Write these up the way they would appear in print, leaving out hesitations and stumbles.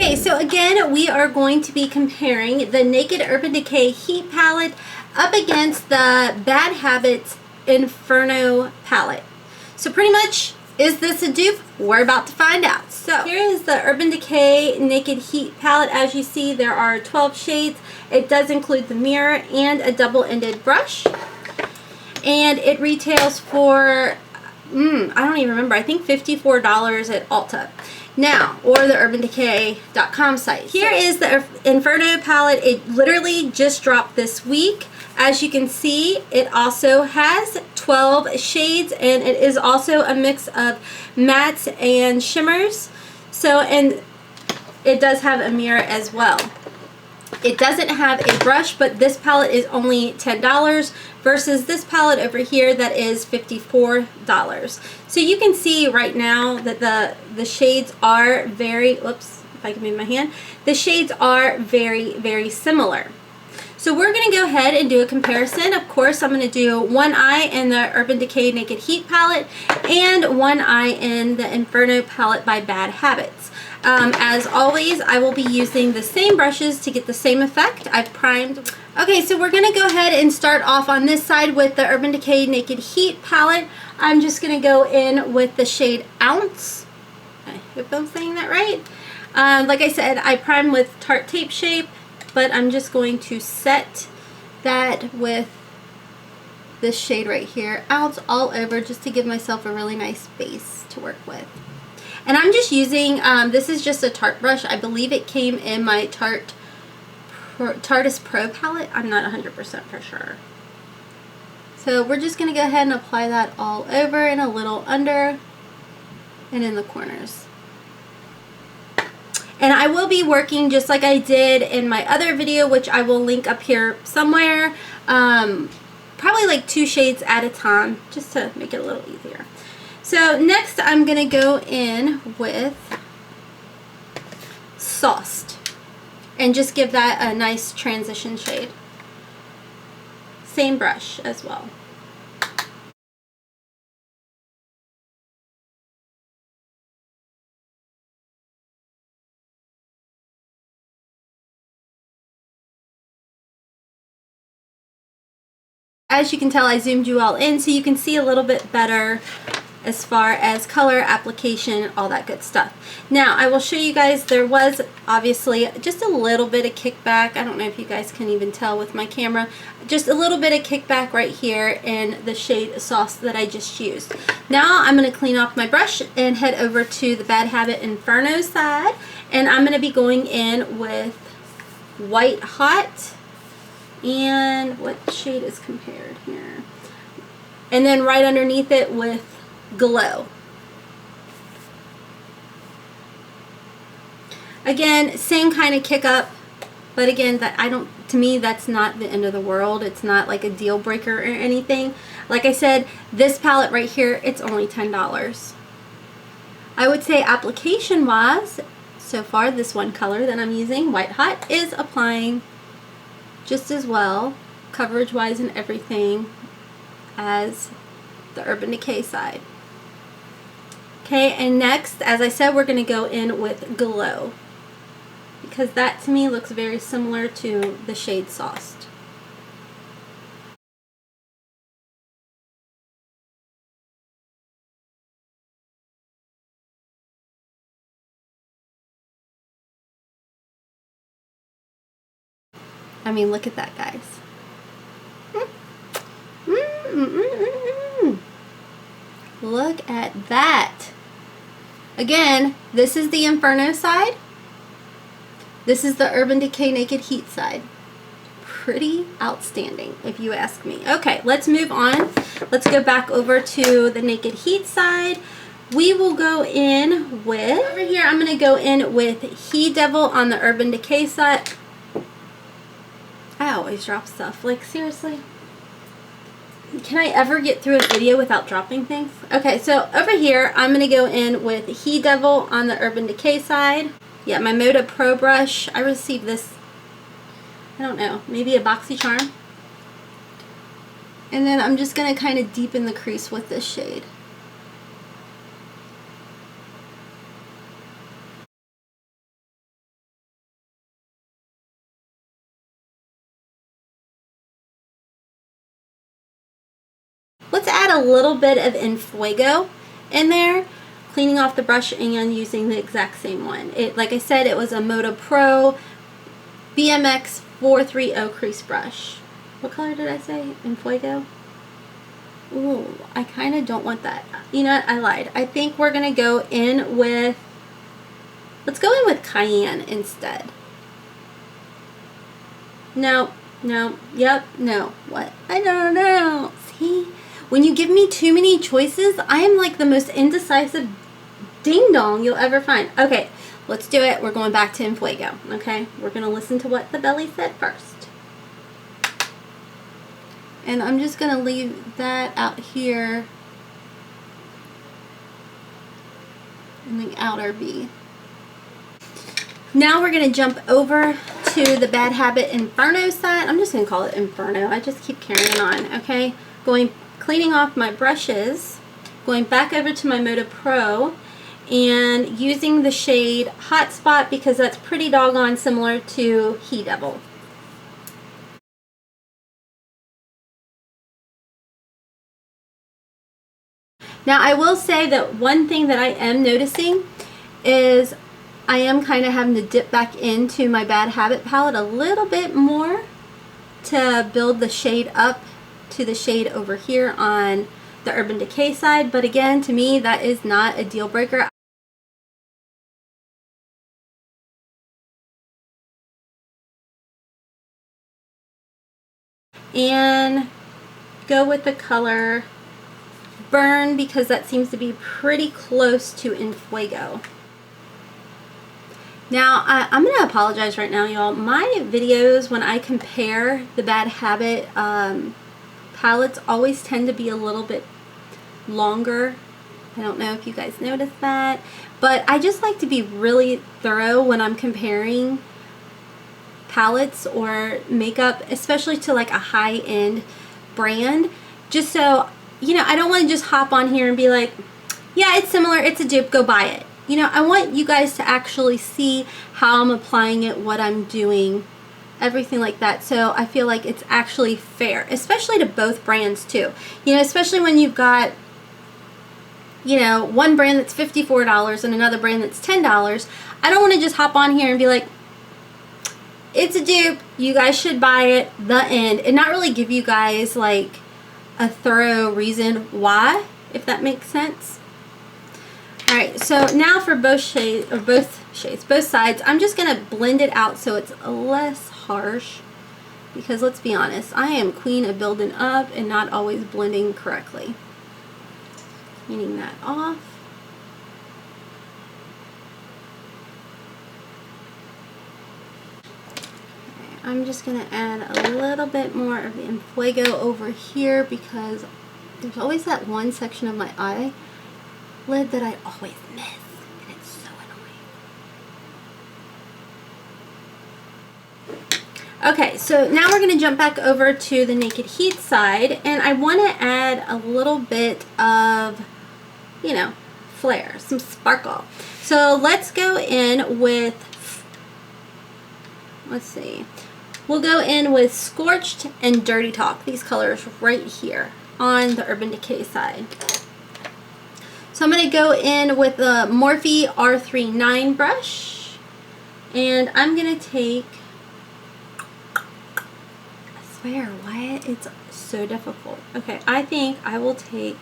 Okay, so again, we are going to be comparing the Naked Urban Decay Heat Palette up against the Bad Habits Inferno palette. So pretty much, is this a dupe? We're about to find out. So here is the Urban Decay Naked Heat Palette. As you see, there are 12 shades. It does include the mirror and a double-ended brush. And it retails for, I don't even remember, I think $54 at Ulta. Now, or the urbandecay.com site. Here is the Inferno palette. It literally just dropped this week. As you can see, it also has 12 shades, and it is also a mix of mattes and shimmers. So, and it does have a mirror as well. It doesn't have a brush, but this palette is only $10 versus this palette over here that is $54. So you can see right now that the shades are very, whoops, if I can move my hand, the shades are very, very similar. So we're going to go ahead and do a comparison. Of course, I'm going to do one eye in the Urban Decay Naked Heat palette and one eye in the Inferno palette by Bad Habits. As always, I will be using the same brushes to get the same effect. I've primed. Okay, so we're going to go ahead and start off on this side with the Urban Decay Naked Heat palette. I'm just going to go in with the shade Ounce. I hope I'm saying that right. Like I said, I prime with Tarte Tape Shape, but I'm just going to set that with this shade right here, Ounce, all over, just to give myself a really nice base to work with. And I'm just using, this is just a Tarte brush. I believe it came in my Tarteist Pro palette. I'm not 100% for sure. So we're just going to go ahead and apply that all over and a little under and in the corners. And I will be working just like I did in my other video, which I will link up here somewhere. Probably like 2 shades at a time, just to make it a little easier. So next I'm going to go in with Sauced and just give that a nice transition shade. Same brush as well. As you can tell, I zoomed you all in so you can see a little bit better as far as color, application, all that good stuff. Now, I will show you guys, there was obviously just a little bit of kickback. I don't know if you guys can even tell with my camera. Just a little bit of kickback right here in the shade Sauce that I just used. Now, I'm going to clean off my brush and head over to the Bad Habit Inferno side. And I'm going to be going in with White Hot. And what shade is compared here? And then right underneath it with Glow. Again, same kind of kick up, but again, that to me, that's not the end of the world. It's not like a deal breaker or anything. Like I said, this palette right here, it's only $10. I would say application wise, so far this one color that I'm using, White Hot, is applying just as well, coverage wise and everything, as the Urban Decay side. Okay, and next, as I said, we're going to go in with Glow, because that to me looks very similar to the shade Sauced. I mean, look at that, guys. Look at that. Again, this is the Inferno side. This is the Urban Decay Naked Heat side. Pretty outstanding, if you ask me. Okay, let's move on. Let's go back over to the Naked Heat side. We will go in with, over here, I'm going to go in with He Devil on the Urban Decay side. I always drop stuff. Like, seriously? Can I ever get through a video without dropping things? Okay, so over here, I'm going to go in with He Devil on the Urban Decay side. Yeah, my Moda Pro brush. I received this, I don't know, maybe a Boxycharm. And then I'm just going to kind of deepen the crease with this shade. add a little bit of Infuego in there, cleaning off the brush and using the exact same one. Like I said, it was a Moto Pro BMX 430 crease brush. What color did I say? Infuego? Ooh, I kind of don't want that. You know what? I lied. I think we're going to go in with, let's go in with Cayenne instead. No, no, yep, no. What? I don't know. See? When you give me too many choices, I am like the most indecisive ding-dong you'll ever find. Okay, let's do it. We're going back to Infuego, okay? We're going to listen to what the belly said first. And I'm just going to leave that out here in the outer V. Now we're going to jump over to the Bad Habit Inferno side. I'm just going to call it Inferno. I just keep carrying on, okay? Cleaning off my brushes, going back over to my Moto Pro, and using the shade Hot Spot because that's pretty doggone similar to He Devil. Now I will say that one thing that I am noticing is I am kind of having to dip back into my Bad Habit palette a little bit more to build the shade up to the shade over here on the Urban Decay side. But again, to me, that is not a deal breaker. And go with the color Burn because that seems to be pretty close to Infuego. Now, I'm going to apologize right now, y'all. My videos, when I compare the Bad Habit palettes, always tend to be a little bit longer. I don't know if you guys noticed that, but I just like to be really thorough when I'm comparing palettes or makeup, especially to like a high-end brand, just so, you know, I don't want to just hop on here and be like, yeah, it's similar, it's a dupe, go buy it. You know, I want you guys to actually see how I'm applying it, what I'm doing, everything like that. So I feel like it's actually fair, especially to both brands too. You know, especially when you've got, you know, one brand that's $54 and another brand that's $10. I don't want to just hop on here and be like, it's a dupe, you guys should buy it, the end, and not really give you guys like a thorough reason why, if that makes sense. Alright, so now for both sides, I'm just going to blend it out so it's less harsh, because let's be honest, I am queen of building up and not always blending correctly. Cleaning that off. Okay, I'm just going to add a little bit more of the Infuego over here because there's always that one section of my eyelid that I always miss, and it's so annoying. Okay, so now we're going to jump back over to the Naked Heat side, and I want to add a little bit of, you know, flair, some sparkle. So let's go in with, let's see, we'll go in with Scorched and Dirty Talk, these colors right here on the Urban Decay side. So I'm going to go in with the Morphe R39 brush, and I'm going to take, I swear, why it's so difficult. Okay, I think I will take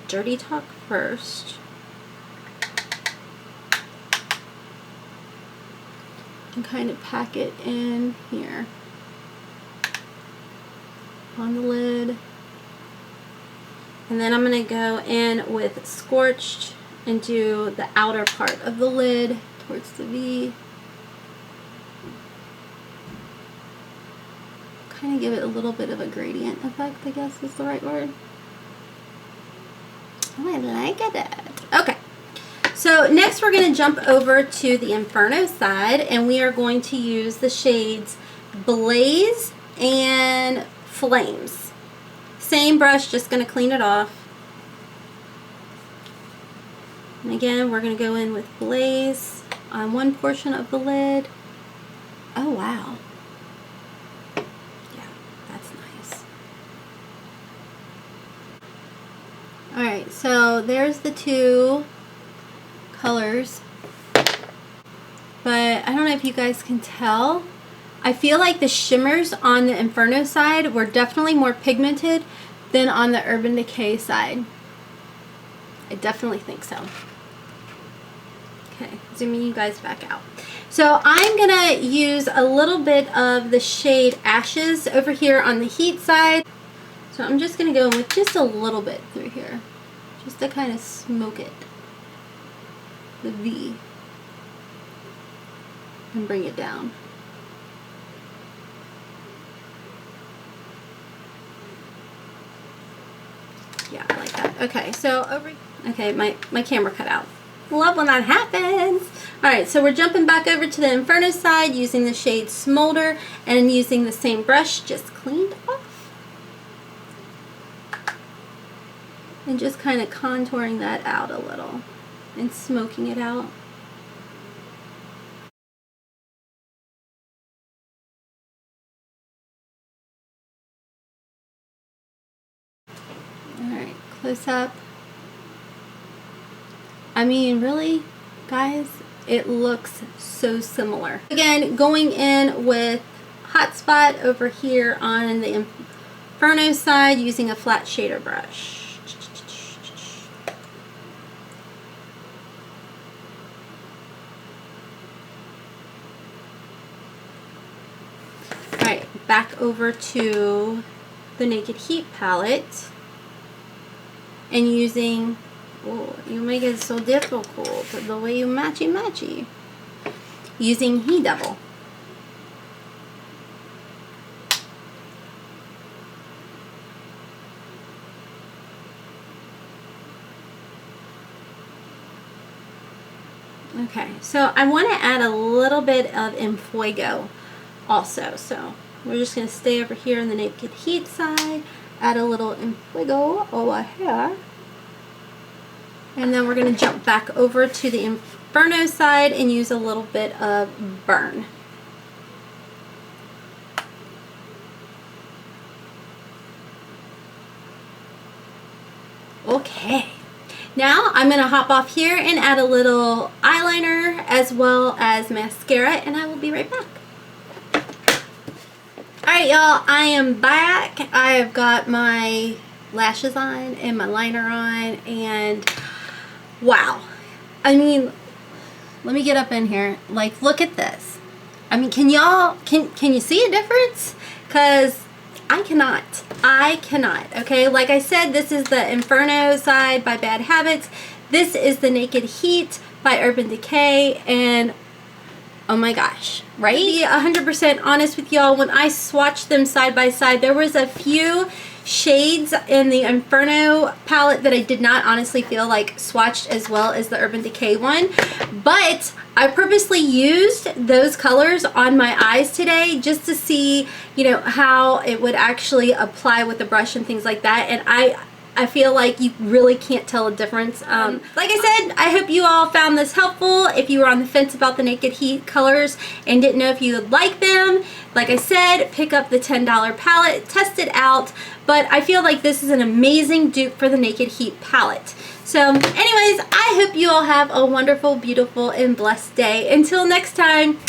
Dirty Talk first. And kind of pack it in here on the lid. And then I'm going to go in with Scorched and do the outer part of the lid towards the V. Kind of give it a little bit of a gradient effect, I guess is the right word. Oh, I like it. Okay. So next we're going to jump over to the Inferno side, and we are going to use the shades Blaze and Flames. Same brush, just going to clean it off. And again, we're going to go in with Blaze on one portion of the lid. Oh, wow. Yeah, that's nice. Alright, so there's the two colors. But I don't know if you guys can tell. I feel like the shimmers on the Inferno side were definitely more pigmented than on the Urban Decay side. I definitely think so. Okay, zooming you guys back out. So I'm gonna use a little bit of the shade Ashes over here on the heat side. So I'm just gonna go in with just a little bit through here, just to kind of smoke it, the V, and bring it down. Yeah, I like that. Okay, so okay, my camera cut out. Love when that happens. Alright, so we're jumping back over to the Inferno side using the shade Smolder and using the same brush, just cleaned off. And just kind of contouring that out a little and smoking it out. Alright, close up. I mean, really, guys, it looks so similar. Again, going in with Hotspot over here on the Inferno side using a flat shader brush. Alright, back over to the Naked Heat palette and using, oh, you make it so difficult the way you matchy using He Devil. Okay, so I want to add a little bit of Enfuego also, so we're just going to stay over here on the Naked Heat side, add a little Enfuego over here, and then we're going to jump back over to the Inferno side and use a little bit of Burn. Okay, now I'm going to hop off here and add a little eyeliner as well as mascara, and I will be right back. Alright y'all, I am back. I have got my lashes on and my liner on, and wow. I mean, let me get up in here. Like, look at this. I mean, can y'all, can you see a difference? Because I cannot, okay? Like I said, this is the Inferno side by Bad Habits. This is the Naked Heat by Urban Decay, and oh my gosh, right? To be 100% honest with y'all, when I swatched them side by side, there was a few shades in the Inferno palette that I did not honestly feel like swatched as well as the Urban Decay one, but I purposely used those colors on my eyes today just to see, you know, how it would actually apply with the brush and things like that, and I feel like you really can't tell a difference. Like I said, I hope you all found this helpful. If you were on the fence about the Naked Heat colors and didn't know if you would like them, like I said, pick up the $10 palette, test it out. But I feel like this is an amazing dupe for the Naked Heat palette. So anyways, I hope you all have a wonderful, beautiful, and blessed day. Until next time.